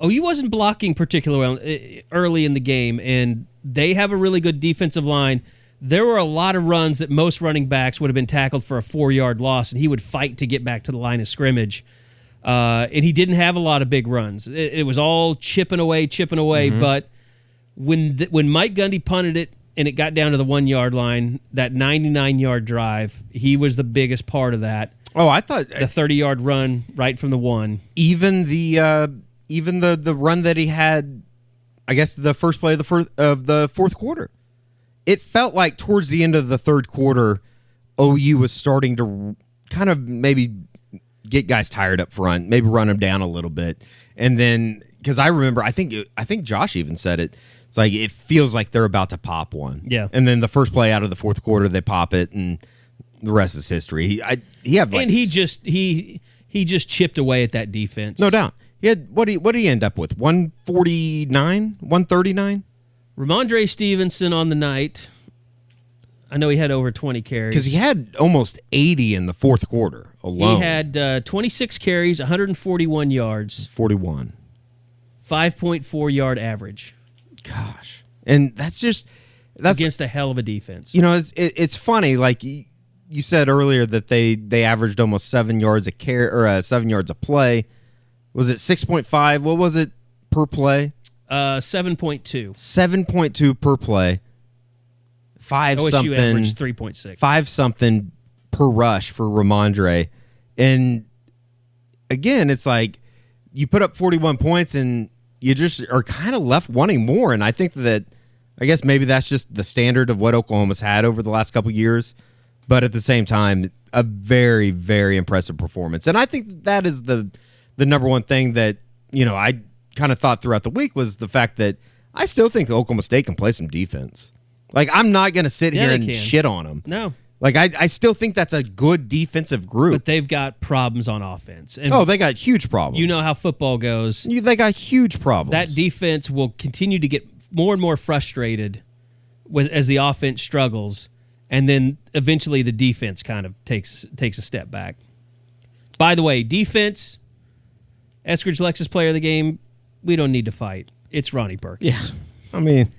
he wasn't blocking particularly well early in the game, and they have a really good defensive line. There were a lot of runs that most running backs would have been tackled for a 4-yard loss, and he would fight to get back to the line of scrimmage. And he didn't have a lot of big runs. It was all chipping away. But when Mike Gundy punted it and it got down to the 1-yard line, that 99-yard drive, he was the biggest part of that.
Oh, I thought
the 30-yard run right from the 1.
Even the run that he had, I guess the first play of the fourth quarter. It felt like towards the end of the third quarter, OU was starting to kind of maybe get guys tired up front, maybe run them down a little bit. And then, because I remember, I think Josh even said it, it's like it feels like they're about to pop one.
Yeah.
And then the first play out of the fourth quarter, they pop it, and the rest is history.
He just chipped away at that defense.
No doubt. He had, what did he end up with? 149? 139?
Rhamondre Stevenson on the night. I know he had over 20 carries.
Because he had almost 80 in the fourth quarter alone.
He had 26 carries, 141 yards.
41.
5.4 yard average.
Gosh. And that's
against a hell of a defense.
It's funny, like you said earlier that they averaged almost 7 yards a carry, or 7 yards a play. Was it 6.5? What was it per play?
7.2.
7.2 per play.
OSU
something.
averaged 3.6.
5 something per rush for Rhamondre. And again, it's like you put up 41 points and you just are kind of left wanting more. And I think that, I guess maybe that's just the standard of what Oklahoma's had over the last couple years. But at the same time, a very, very impressive performance. And I think that is the number one thing that, I kind of thought throughout the week was the fact that I still think Oklahoma State can play some defense. Like, I'm not going to sit here and shit on them.
No.
Like, I still think that's a good defensive group.
But they've got problems on offense. And
they got huge problems.
You know how football goes.
They got huge problems.
That defense will continue to get more and more frustrated as the offense struggles, and then eventually the defense kind of takes a step back. By the way, defense, Eskridge Lexus player of the game, we don't need to fight. It's Ronnie Perkins.
Yeah. I mean,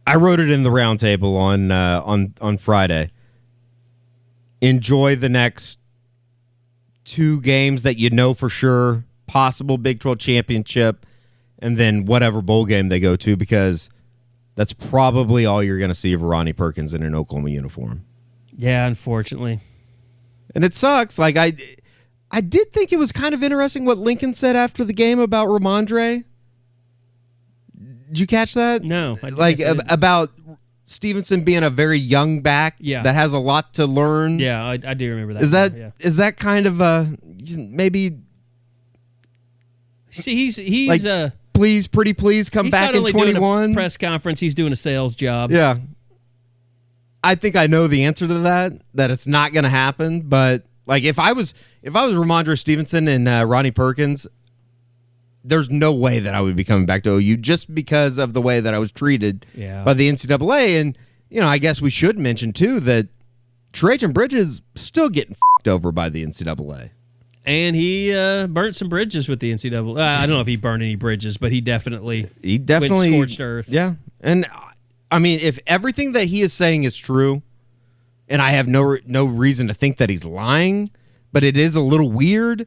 I wrote it in the roundtable on Friday. Enjoy the next 2 games that you know for sure, possible Big 12 championship, and then whatever bowl game they go to, because that's probably all you're going to see of Ronnie Perkins in an Oklahoma uniform.
Yeah, unfortunately.
And it sucks. Like, I did think it was kind of interesting what Lincoln said after the game about Rhamondre. Did you catch that?
No.
About Stevenson being a very young back that has a lot to learn.
Yeah, I do remember that.
Is that kind of maybe?
See, he's
please come back in 21
press conference. He's doing a sales job.
Yeah, I think I know the answer to that it's not going to happen. But like, if I was Rhamondre Stevenson and Ronnie Perkins, there's no way that I would be coming back to OU just because of the way that I was treated by the NCAA. And, I guess we should mention, too, that Trajan Bridges still getting f***ed over by the NCAA.
And he burnt some bridges with the NCAA. I don't know if he burned any bridges, but he definitely went scorched earth.
Yeah. And, I mean, if everything that he is saying is true, and I have no reason to think that he's lying, but it is a little weird,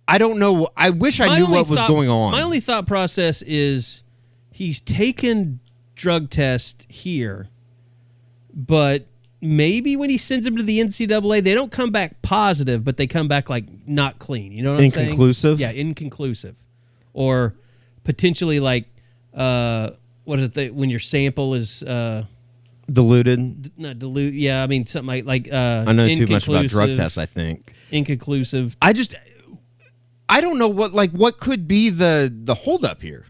I don't know. I wish I knew what was going on.
My only thought process is he's taken drug tests here, but maybe when he sends them to the NCAA, they don't come back positive, but they come back like not clean. You know what I'm saying?
Inconclusive?
Yeah, inconclusive. Or potentially like, what is it, when your sample is...
diluted?
Not dilute. Yeah, I mean, something like
I know too much about drug tests, I think.
Inconclusive.
I don't know what could be the holdup here.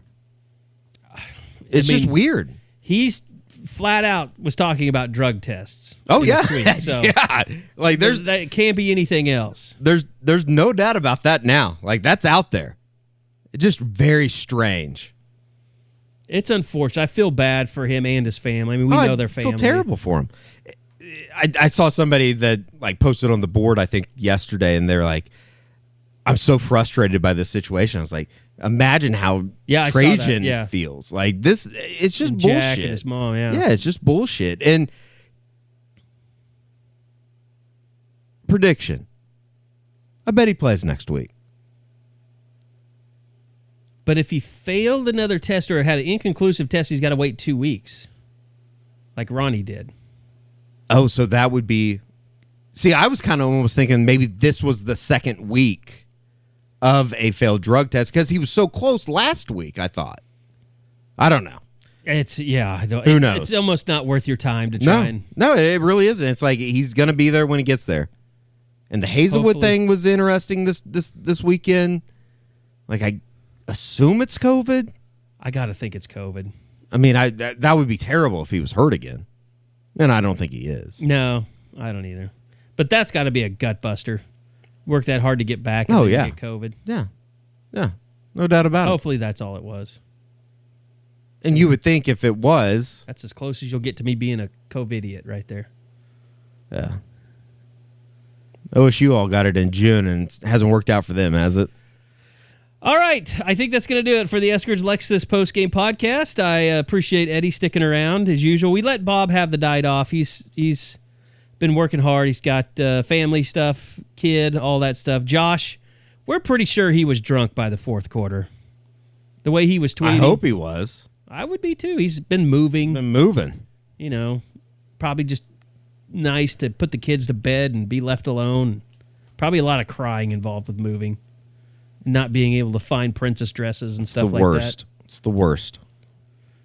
It's just weird.
He's flat out was talking about drug tests.
Oh yeah,
tweet, so
yeah. Like
that can't be anything else.
There's no doubt about that now. Like, that's out there. It's just very strange.
It's unfortunate. I feel bad for him and his family. I mean, we know their family.
I feel terrible for him. I saw somebody that like posted on the board, I think, yesterday, and they're like, I'm so frustrated by this situation. I was like, imagine how Trajan feels. Like this, it's just
and
bullshit.
Jack and his mom,
Yeah, it's just bullshit. And prediction, I bet he plays next week.
But if he failed another test or had an inconclusive test, he's got to wait 2 weeks, like Ronnie did.
Oh, so that would be... See, I was kind of almost thinking maybe this was the second week of a failed drug test because he was so close last week, I thought. I don't know.
Who knows? It's almost not worth your time to try
No, it really isn't. It's like he's going to be there when he gets there. And the Hazelwood thing was interesting this weekend. Like, I assume it's COVID.
I got to think it's COVID.
I mean, that would be terrible if he was hurt again. And I don't think he is.
No, I don't either. But that's got to be a gut buster. Work that hard to get back and get COVID.
Yeah. Yeah. No doubt about it.
Hopefully that's all it was.
And you would think if it was...
That's as close as you'll get to me being a COVID-idiot right there.
Yeah. OSU all got it in June and it hasn't worked out for them, has it?
All right. I think that's going to do it for the Eskridge Lexus postgame podcast. I appreciate Eddie sticking around as usual. We let Bob have the night off. He's been working hard. He's got family stuff, kid, all that stuff. Josh, we're pretty sure he was drunk by the fourth quarter. The way he was tweeting.
I hope he was.
I would be too. He's been moving. You know, probably just nice to put the kids to bed and be left alone. Probably a lot of crying involved with moving. Not being able to find princess dresses and stuff like that.
It's the worst.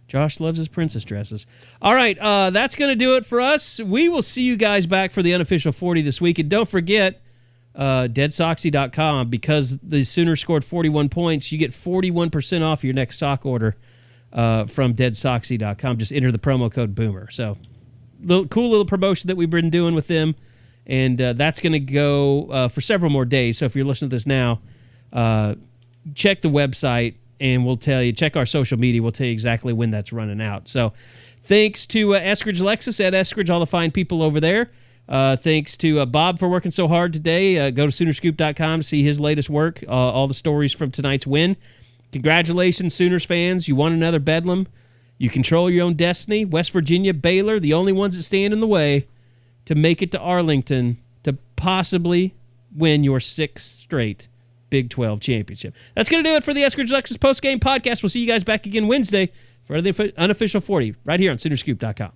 Josh loves his princess dresses. All right, that's going to do it for us. We will see you guys back for the unofficial 40 this week. And don't forget, deadsoxy.com, because the Sooners scored 41 points, you get 41% off your next sock order from deadsoxy.com. Just enter the promo code BOOMER. So, cool little promotion that we've been doing with them. And that's going to go for several more days. So if you're listening to this now, check the website and we'll tell you, check our social media, we'll tell you exactly when that's running out. So thanks to Eskridge Lexus at Eskridge, all the fine people over there. Thanks to Bob for working so hard today. Go to Soonerscoop.com to see his latest work, all the stories from tonight's win. Congratulations, Sooners fans. You won another Bedlam. You control your own destiny. West Virginia, Baylor, the only ones that stand in the way to make it to Arlington to possibly win your 6th straight Big 12 championship. That's going to do it for the Eskridge Lexus postgame podcast. We'll see you guys back again Wednesday for the unofficial 40 right here on Soonerscoop.com.